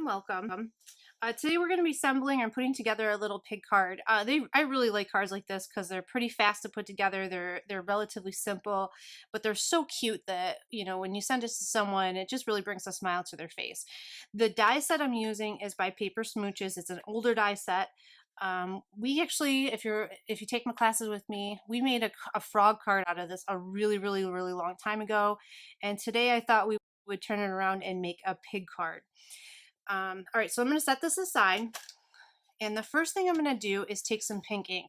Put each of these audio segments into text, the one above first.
welcome. Today we're going to be assembling and putting together a little pig card. I really like cards like this because they're pretty fast to put together. They're relatively simple, but they're so cute that, when you send this to someone, it just really brings a smile to their face. The die set I'm using is by Paper Smooches. It's an older die set. We actually, if you take my classes with me, we made a frog card out of this a really, really, really long time ago. And today I thought we would turn it around and make a pig card. All right, so I'm going to set this aside. And the first thing I'm going to do is take some pink ink.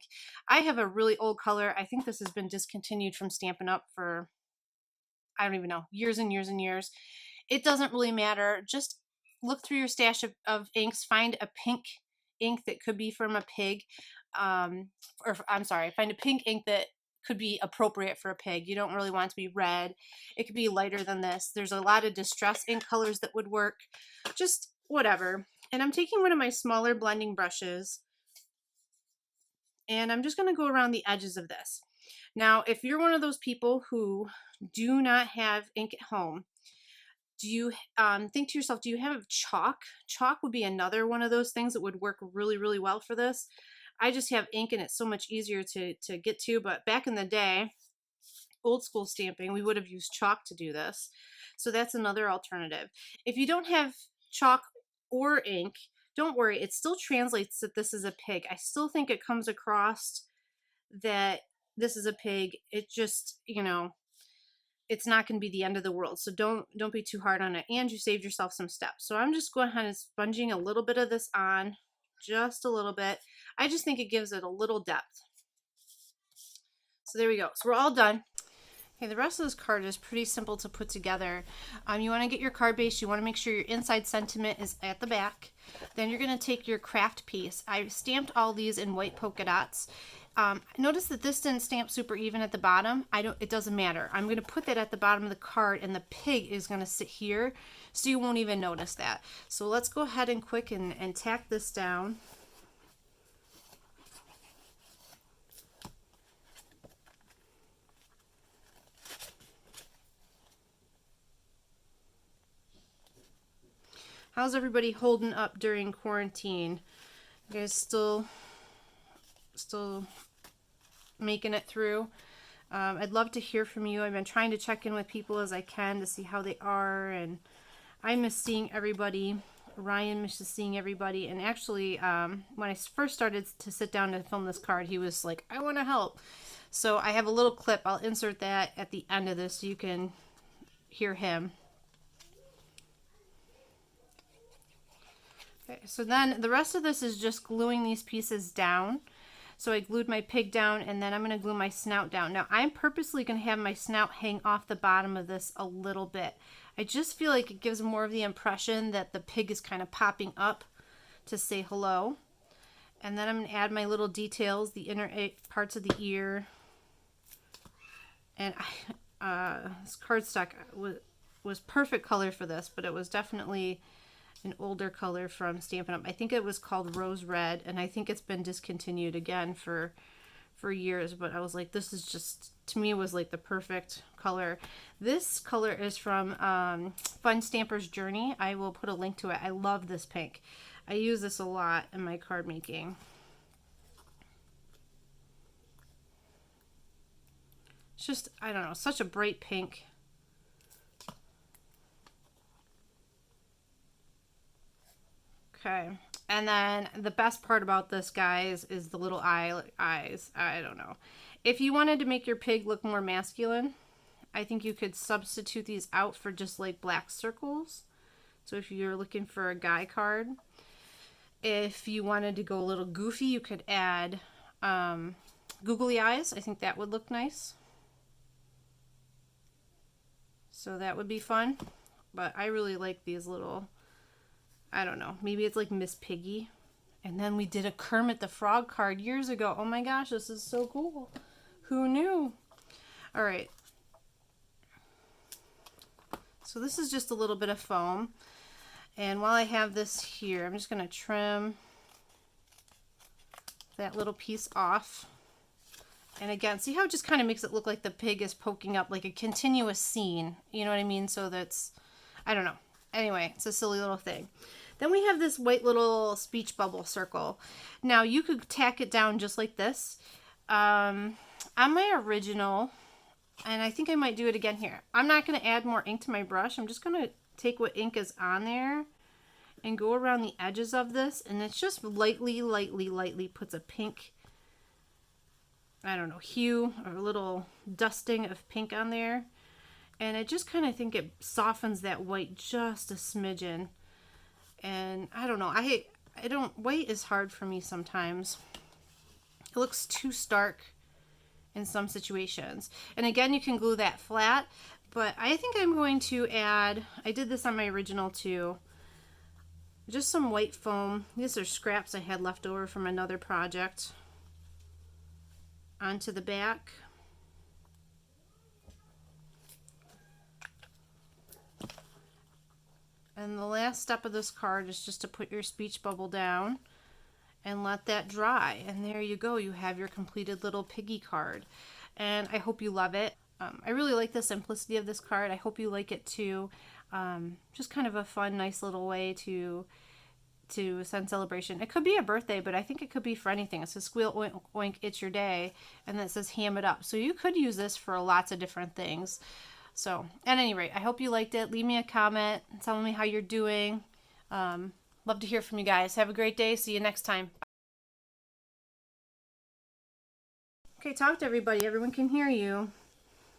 I have a really old color. I think this has been discontinued from Stampin' Up! For, I don't even know, years and years and years. It doesn't really matter. Just look through your stash of inks. Find a pink ink that could be from a pig. Or I'm sorry, find a pink ink that could be appropriate for a pig. You don't really want it to be red. It could be lighter than this. There's a lot of distress ink colors that would work. Just whatever. And I'm taking one of my smaller blending brushes and I'm just going to go around the edges of this. Now, if you're one of those people who do not have ink at home, do you think to yourself, do you have chalk? Chalk would be another one of those things that would work really, really well for this. I just have ink and it's so much easier to get to, but back in the day, old school stamping, we would have used chalk to do this. So that's another alternative. If you don't have chalk or ink, don't worry, it still translates that this is a pig. I still think it comes across that this is a pig. It just, it's not going to be the end of the world. So don't be too hard on it. And you saved yourself some steps. So I'm just going ahead and sponging a little bit of this on, just a little bit. I just think it gives it a little depth. So there we go. So we're all done. Okay, the rest of this card is pretty simple to put together. You want to get your card base. You want to make sure your inside sentiment is at the back. Then you're going to take your craft piece. I stamped all these in white polka dots. Notice that this didn't stamp super even at the bottom. It doesn't matter. I'm going to put that at the bottom of the card, and the pig is going to sit here, so you won't even notice that. So let's go ahead and quick and tack this down. How's everybody holding up during quarantine? You guys still making it through? I'd love to hear from you. I've been trying to check in with people as I can to see how they are, and I miss seeing everybody. Ryan misses seeing everybody, and actually, when I first started to sit down to film this card, he was like, I want to help. So I have a little clip. I'll insert that at the end of this so you can hear him. Okay, so then the rest of this is just gluing these pieces down. So I glued my pig down, and then I'm going to glue my snout down. Now I'm purposely going to have my snout hang off the bottom of this a little bit. I just feel like it gives more of the impression that the pig is kind of popping up to say hello. And then I'm going to add my little details, the inner parts of the ear. And this cardstock was perfect color for this, but it was definitely an older color from Stampin' Up. I think it was called Rose Red, and I think it's been discontinued again for years, but I was like, this is just, to me, it was like the perfect color. This color is from Fun Stamper's Journey. I will put a link to it. I love this pink. I use this a lot in my card making. It's just, I don't know, such a bright pink. Okay, and then the best part about this, guys, is the little eyes. I don't know. If you wanted to make your pig look more masculine, I think you could substitute these out for just like black circles. So if you're looking for a guy card, if you wanted to go a little goofy, you could add googly eyes. I think that would look nice. So that would be fun. But I really like these little, I don't know, maybe it's like Miss Piggy. And then we did a Kermit the Frog card years ago. Oh my gosh, this is so cool. Who knew? All right. So this is just a little bit of foam. And while I have this here, I'm just going to trim that little piece off. And again, see how it just kind of makes it look like the pig is poking up, like a continuous scene. You know what I mean? So that's, I don't know. Anyway, it's a silly little thing. Then we have this white little speech bubble circle. Now you could tack it down just like this. On my original, and I think I might do it again here. I'm not going to add more ink to my brush. I'm just going to take what ink is on there and go around the edges of this, and it's just lightly puts a pink, I don't know, hue or a little dusting of pink on there. And I just kind of think it softens that white just a smidgen. And I don't know, I don't, white is hard for me sometimes. It looks too stark in some situations. And again, you can glue that flat, but I think I'm going to add, I did this on my original too, just some white foam. These are scraps I had left over from another project onto the back. And the last step of this card is just to put your speech bubble down and let that dry. And there you go. You have your completed little piggy card. And I hope you love it. I really like the simplicity of this card. I hope you like it too. Just kind of a fun, nice little way to send celebration. It could be a birthday, but I think it could be for anything. It says squeal oink oink, it's your day. And then it says ham it up. So you could use this for lots of different things. So, at any rate, I hope you liked it. Leave me a comment. Tell me how you're doing. Love to hear from you guys. Have a great day. See you next time. Okay, talk to everybody. Everyone can hear you.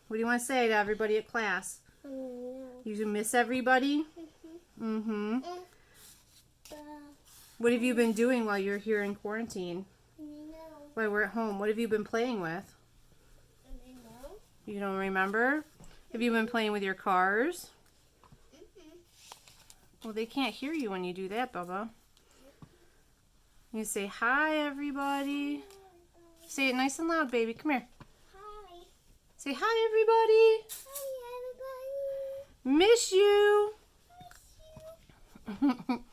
What do you want to say to everybody at class? You miss everybody? Mm-hmm. What have you been doing while you're here in quarantine? While we're at home? What have you been playing with? You don't remember? Have you been playing with your cars? Well, they can't hear you when you do that, Bubba. You say, hi, everybody. Say it nice and loud, baby. Come here. Hi. Say, hi, everybody. Hi, everybody. Miss you. Miss you.